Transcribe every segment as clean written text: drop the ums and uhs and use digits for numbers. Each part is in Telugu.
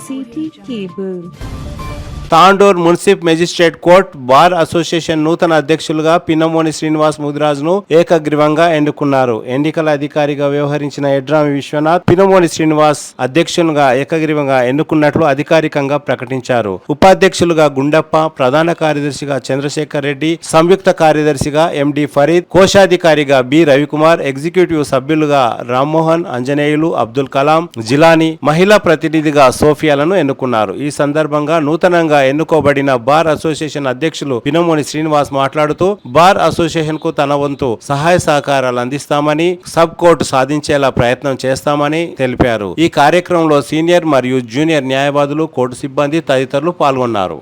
CT Cable. Tandur munsif magistrate court bar association నూతన అధ్యక్షులుగా పిన్నమోని శ్రీనివాస్ ముదిరాజును ఏకగ్రీవంగా ఎన్నుకున్నారు. ఎన్నికల అధికారిగా వ్యవహరించిన ఎడ్రామి విశ్వనాథ్ పిన్నమోని శ్రీనివాస్ అధ్యక్షులుగా ఏకగ్రీవంగా ఎన్నుకున్నట్లు అధికారికంగా ప్రకటించారు. ఉపాధ్యక్షులుగా గుండప్ప, ప్రధాన కార్యదర్శిగా చంద్రశేఖర్ రెడ్డి, సంయుక్త కార్యదర్శిగా ఎండి ఫరీద్, కోశాధికారిగా బి రవికుమార్, ఎగ్జిక్యూటివ్ సభ్యులుగా రామ్మోహన్, అంజనేయులు, అబ్దుల్ కలాం, జిలానీ, మహిళా ప్రతినిధిగా సోఫియాలను ఎన్నుకున్నారు. ఈ సందర్భంగా నూతనంగా ఎన్నుకోబడిన బార్ అసోసియేషన్ అధ్యక్షులు పిన్నమోని శ్రీనివాస్ మాట్లాడుతూ బార్ అసోసియేషన్ కు తన వంతు సహాయ సహకారాలు అందిస్తామని, సబ్ కోర్టు సాధించేలా ప్రయత్నం చేస్తామని తెలిపారు. ఈ కార్యక్రమంలో సీనియర్ మరియు జూనియర్ న్యాయవాదులు, కోర్టు సిబ్బంది తదితరులు పాల్గొన్నారు.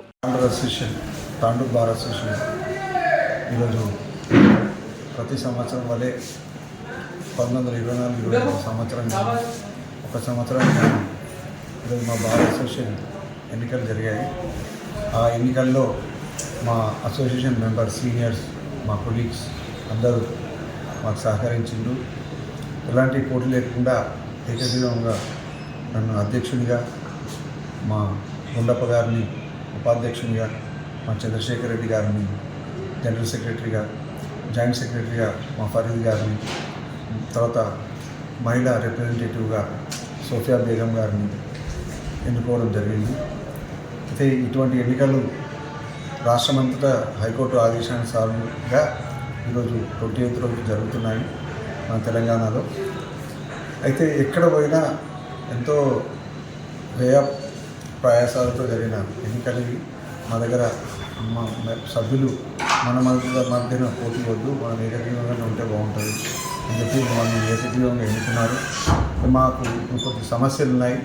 తాండూర్ బార్ అసోసియేషన్ ఈరోజు ప్రతి సంవత్సరం వలె 1924 సంవత్సరంగా ఒక సంవత్సరానికి ఈరోజు మా బార్ అసోసియేషన్ ఎన్నికలు జరిగాయి. ఆ ఎన్నికల్లో మా అసోసియేషన్ మెంబర్స్, సీనియర్స్, మా కొలీగ్స్ అందరూ మాకు సహకరించిండ్రు. ఎలాంటి పోటీ లేకుండా ఏకగ్రీవంగా నన్ను అధ్యక్షునిగా, మా గుండప్ప గారిని ఉపాధ్యక్షునిగా, మా చంద్రశేఖర్ రెడ్డి గారిని జనరల్ సెక్రటరీగా, జాయింట్ సెక్రటరీగా మా ఫరీద్ గారిని, తర్వాత మహిళా రిప్రజెంటేటివ్గా సోఫియా బేగం గారిని ఎన్నుకోవడం జరిగింది. అయితే ఇటువంటి ఎన్నికలు రాష్ట్రమంతటా హైకోర్టు ఆదేశానుసారంగా ఈరోజు 28వ రోజు జరుగుతున్నాయి మన తెలంగాణలో. అయితే ఎక్కడ పోయినా ఎంతో వ్యయ ప్రయాసాలతో జరిగిన ఎన్నికలు మా దగ్గర. మా సభ్యులు మన మధ్యన పోటీ వద్దు, మనం ఏకగ్రీవంగా ఉంటే బాగుంటుంది అని చెప్పి మనం ఏకగ్రీవంగా ఎన్నుకున్నారు. మాకు ఇంకొన్ని సమస్యలు ఉన్నాయి.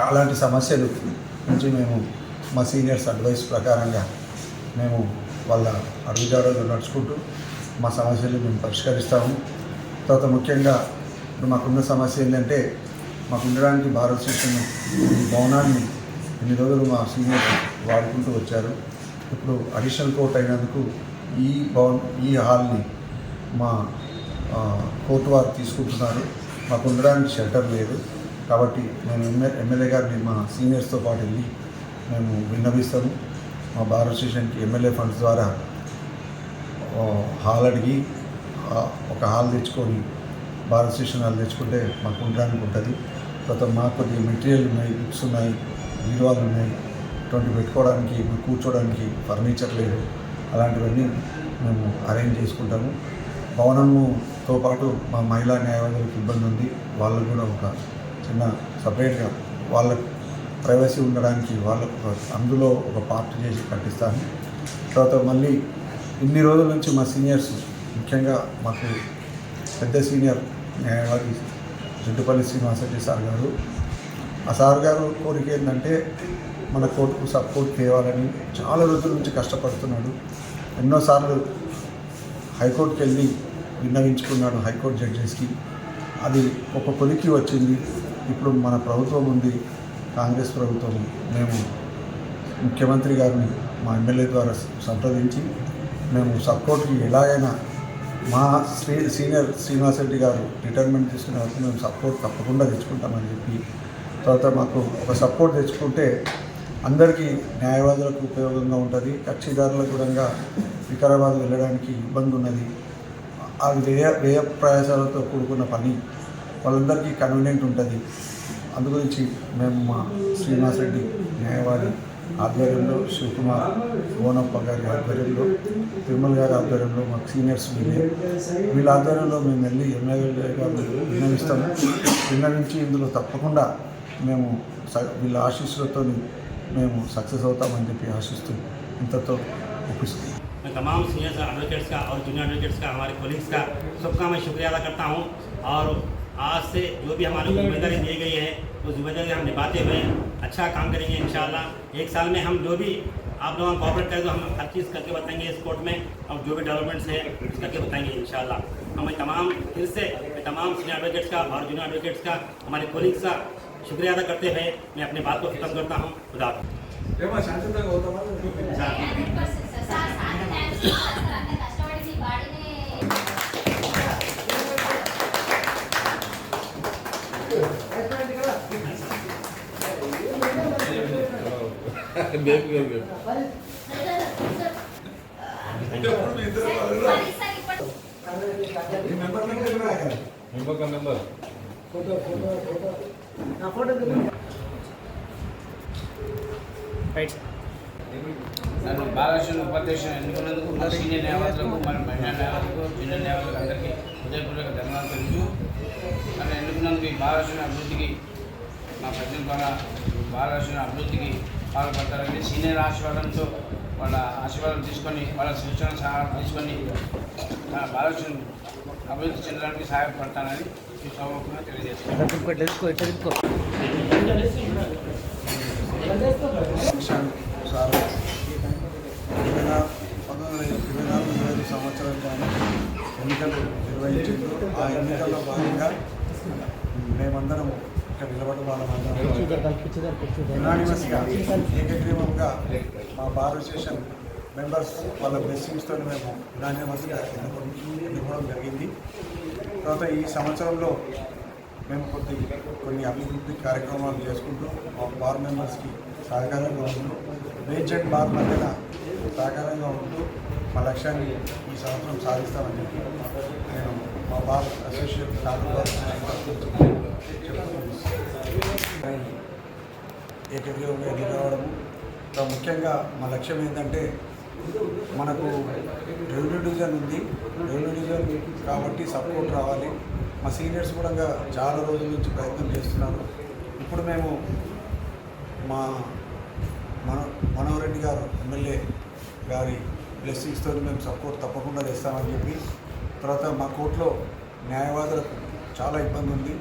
అలాంటి సమస్యలు నుంచి మేము మా సీనియర్స్ అడ్వైస్ ప్రకారంగా మేము వాళ్ళ అడుగుజాడలు నడుచుకుంటూ మా సమస్యలు మేము పరిష్కరిస్తాము. తర్వాత ముఖ్యంగా ఇప్పుడు మాకున్న సమస్య ఏంటంటే, మాకు ఉండడానికి బార్ అసోసియేషన్ ఈ భవనాన్ని ఇన్ని రోజులు మా సీనియర్స్ వాడుకుంటూ వచ్చారు. ఇప్పుడు అడిషనల్ కోర్ట్ అయినందుకు ఈ హాల్ని మా కోర్టు వారు తీసుకుంటున్నారు. మాకు ఉండడానికి షెల్టర్ లేదు. కాబట్టి మేము ఎమ్మెల్యే గారిని మా సీనియర్స్తో పాటు వెళ్ళి మేము విన్నవిస్తాము. మా బార్ అసోసియేషన్కి ఎమ్మెల్యే ఫండ్స్ ద్వారా హాల్ అడిగి ఒక హాల్ తెచ్చుకొని, బార్ అసోసియేషన్ హాల్ తెచ్చుకుంటే మాకు ఉండడానికి ఉంటుంది. తర్వాత మాకు కొద్దిగా మెటీరియల్ ఉన్నాయి, బుక్స్ ఉన్నాయి, బీరువాలు ఉన్నాయి, ఇటువంటి పెట్టుకోవడానికి, కూర్చోవడానికి ఫర్నిచర్ లేదు. అలాంటివన్నీ మేము అరేంజ్ చేసుకుంటాము. భవనముతో పాటు మా మహిళా న్యాయవాదులకు ఇబ్బంది ఉంది. వాళ్ళకు కూడా ఒక చిన్న సపరేట్గా వాళ్ళ ప్రైవసీ ఉండడానికి వాళ్ళకు అందులో ఒక పార్ట్ చేసి కట్టిస్తాను. తర్వాత మళ్ళీ ఇన్ని రోజుల నుంచి మా సీనియర్స్, ముఖ్యంగా మాకు పెద్ద సీనియర్ న్యాయవాది జడ్డుపల్లి శ్రీనివాసరెడ్డి సార్ గారు, ఆ సార్ గారు కోరిక ఏంటంటే మన కోర్టుకు సపోర్ట్ తేవాలని చాలా రోజుల నుంచి కష్టపడుతున్నాడు. ఎన్నోసార్లు హైకోర్టుకి వెళ్ళి విన్నవించుకున్నాడు హైకోర్టు జడ్జెస్కి. అది ఒక కొలికి వచ్చింది. ఇప్పుడు మన ప్రభుత్వం ఉంది, కాంగ్రెస్ ప్రభుత్వం. మేము ముఖ్యమంత్రి గారిని మా ఎమ్మెల్యే ద్వారా సంప్రదించి మేము సపోర్ట్కి ఎలాగైనా మా సీనియర్ శ్రీనివాసరెడ్డి గారు రిటైర్మెంట్ తీసుకునే వరకు మేము సపోర్ట్ తప్పకుండా తెచ్చుకుంటామని చెప్పి, తర్వాత మాకు ఒక సపోర్ట్ తెచ్చుకుంటే అందరికీ న్యాయవాదులకు ఉపయోగంగా ఉంటుంది. కక్షిదారులకు కూడా వికారాబాద్ వెళ్ళడానికి ఇబ్బంది ఉన్నది. అది వ్యయ ప్రయాసాలతో కూడుకున్న పని, వాళ్ళందరికీ కన్వీనియంట్ ఉంటుంది. అందుగురించి మేము మా శ్రీనివాసరెడ్డి న్యాయవాది ఆధ్వర్యంలో, శివకుమార్ గోనప్ప గారి ఆధ్వర్యంలో, తిరుమల గారి ఆధ్వర్యంలో, మాకు సీనియర్స్ వీళ్ళ ఆధ్వర్యంలో మేము వెళ్ళి ఎమ్మెల్యే గారు విన్నవిస్తాము. విన్నవించి ఇందులో తప్పకుండా మేము వీళ్ళ ఆశీస్సులతో మేము సక్సెస్ అవుతామని చెప్పి ఆశిస్తూ ఇంతతో ఒప్పిస్తాం. मैं तमाम सीनियर एडवोकेट्स का और जूनियर एडवोकेट्स का, हमारे कोलीग्स का, सबका मैं शुक्रिया अदा करता हूं। और आज से जो भी हमारी जिम्मेदारी दी गई है वो जिम्मेदारी हम निभाते हुए अच्छा काम करेंगे इंशाल्लाह। एक साल में हम जो भी आप लोगों को कोऑपरेट करें तो हम हर चीज़ करके बताएंगे इस कोर्ट में, और जो भी डेवलपमेंट्स है करके बताएंगे इंशाल्लाह। हम तमाम फिर से तमाम सीनियर एडवोकेट्स का और जूनियर एडवोकेट्स का, हमारे कोलीग्स का शुक्रिया अदा करते हुए मैं अपनी बात को खत्म करता हूँ। खुदा కష్టపడి నన్ను బాలకృష్ణ ఉపాధ్యక్షులు ఎన్నుకున్నందుకు మా సీనియర్ న్యాయవాదులకు మన మహిళా న్యాయవాదులకు జూనియర్ న్యాయవాదులకు అందరికీ హృదయపూర్వక ధన్యవాదాలు తెలుసు. నన్ను ఎన్నుకున్నందుకు ఈ బాలకృష్ణ అభివృద్ధికి మా ప్రజల ద్వారా బాలకృష్ణ అభివృద్ధికి పాల్పడతారని సీనియర్ ఆశీర్వాదంతో వాళ్ళ ఆశీర్వాదం తీసుకొని వాళ్ళ సూచన సహాయం తీసుకొని బాలకృష్ణ అభివృద్ధి చెందడానికి సహాయపడతానని ఈ సభముఖంగా తెలియజేస్తాను. సార్ 1924 సంవత్సరంలో ఎన్నికలు నిర్వహించింది. ఆ ఎన్నికల్లో భాగంగా మేమందరం ఇక్కడ నిలబడి వాళ్ళందరం యునానిమస్గా ఏకగ్రీవంగా మా బార్ అసోసియేషన్ మెంబర్స్ వాళ్ళ బ్లెస్సింగ్స్తో మేము యునానిమస్గా ఎన్నుకోవడం జరిగింది. తర్వాత ఈ సంవత్సరంలో మేము కొన్ని అభివృద్ధి కార్యక్రమాలు చేసుకుంటూ మా బార్ మెంబర్స్కి సహకారంగా ఉంటూ బెంచ్ అండ్ బార్ మధ్యన సహకారంగా ఉంటూ మా లక్ష్యాన్ని ఈ సంవత్సరం సాధిస్తామని చెప్పి నేను మా బార్ అసోసియేషన్ ఏకగ్రీవంగా ఎన్నికవడము. ముఖ్యంగా మా లక్ష్యం ఏంటంటే మనకు రెవెన్యూ డివిజన్ ఉంది. రెవెన్యూ డివిజన్ కాబట్టి సపోర్ట్ రావాలి. మా సీనియర్స్ కూడా చాలా రోజుల నుంచి ప్రయత్నం చేస్తున్నారు. ఇప్పుడు మేము మా మనోహర్ రెడ్డి గారు ఎమ్మెల్యే గారి బ్లెస్సింగ్స్తో మేము సపోర్ట్ తప్పకుండా చేస్తామని చెప్పి, తర్వాత మా కోర్టులో న్యాయవాదులకు చాలా ఇబ్బంది ఉంది.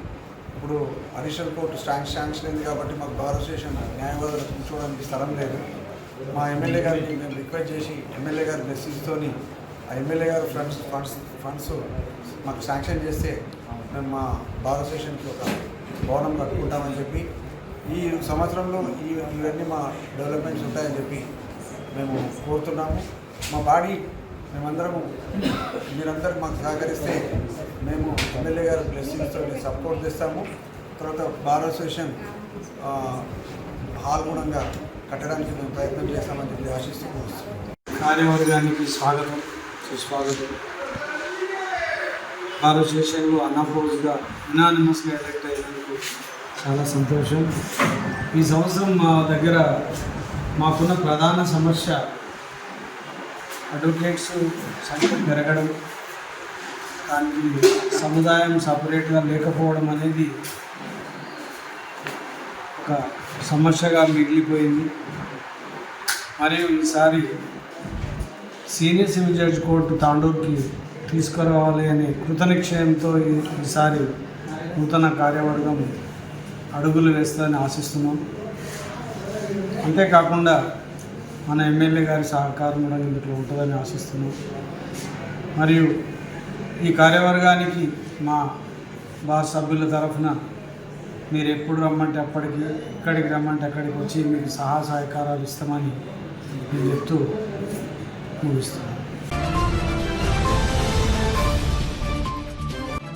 ఇప్పుడు అడిషనల్ కోర్టు శాంక్షన్ అయింది కాబట్టి మాకు బార్ అసోసియేషన్ న్యాయవాదులకు కూర్చోవడానికి స్థలం లేదు. మా ఎమ్మెల్యే గారిని మేము రిక్వెస్ట్ చేసి ఎమ్మెల్యే గారి బ్లెస్సింగ్స్తో ఆ ఎమ్మెల్యే గారు ఫండ్స్ మాకు శాంక్షన్ చేస్తే మేము మా బార్ అసోసియేషన్కి ఒక భవనం కట్టుకుంటామని చెప్పి, ఈ సంవత్సరంలో ఇవన్నీ మా డెవలప్మెంట్స్ ఉంటాయని చెప్పి మేము కోరుతున్నాము. మా బాడీ మేమందరము మీరందరూ మాకు సహకరిస్తే మేము ఎమ్మెల్యే గారి బ్లెస్సింగ్స్తో సపోర్ట్ చేస్తాము. తర్వాత బార్ అసోసియేషన్ హాల్ గుణంగా కట్టడానికి మేము ప్రయత్నం చేస్తామని చెప్పి ఆశిస్తూ కార్యవర్గానికి స్వాగతం, సుస్వాగతం. బార్ అసోసియేషన్లో అన్అపోజ్గా యునానిమస్గా ఎలక్ట్ అయినందుకు చాలా సంతోషం. ఈ సంవత్సరం మా దగ్గర మాకున్న ప్రధాన సమస్య అడ్వకేట్స్ సంఖ్య పెరగడం, దానికి సముదాయం సపరేట్గా లేకపోవడం అనేది ఒక సమస్యగా మిగిలిపోయింది. మరియు ఈసారి సీనియర్ సివిల్ జడ్జి కోర్టు తాండూరుకి తీసుకురావాలి అనే కృతనిశ్చయంతో ఈసారి నూతన కార్యవర్గం అడుగులు వేస్తుందని ఆశిస్తున్నాం. అంతేకాకుండా మన ఎమ్మెల్యే గారి సహకారం కూడా ఇందులో ఉంటుందని ఆశిస్తున్నాం. మరియు ఈ కార్యవర్గానికి మా బార్ సభ్యుల తరఫున మీరు ఎప్పుడు రమ్మంటే అప్పటికి, ఎక్కడికి రమ్మంటే అక్కడికి వచ్చి మీకు సహాయ సహకారాలు ఇస్తామని నేను చెప్తూ ముగిస్తాను.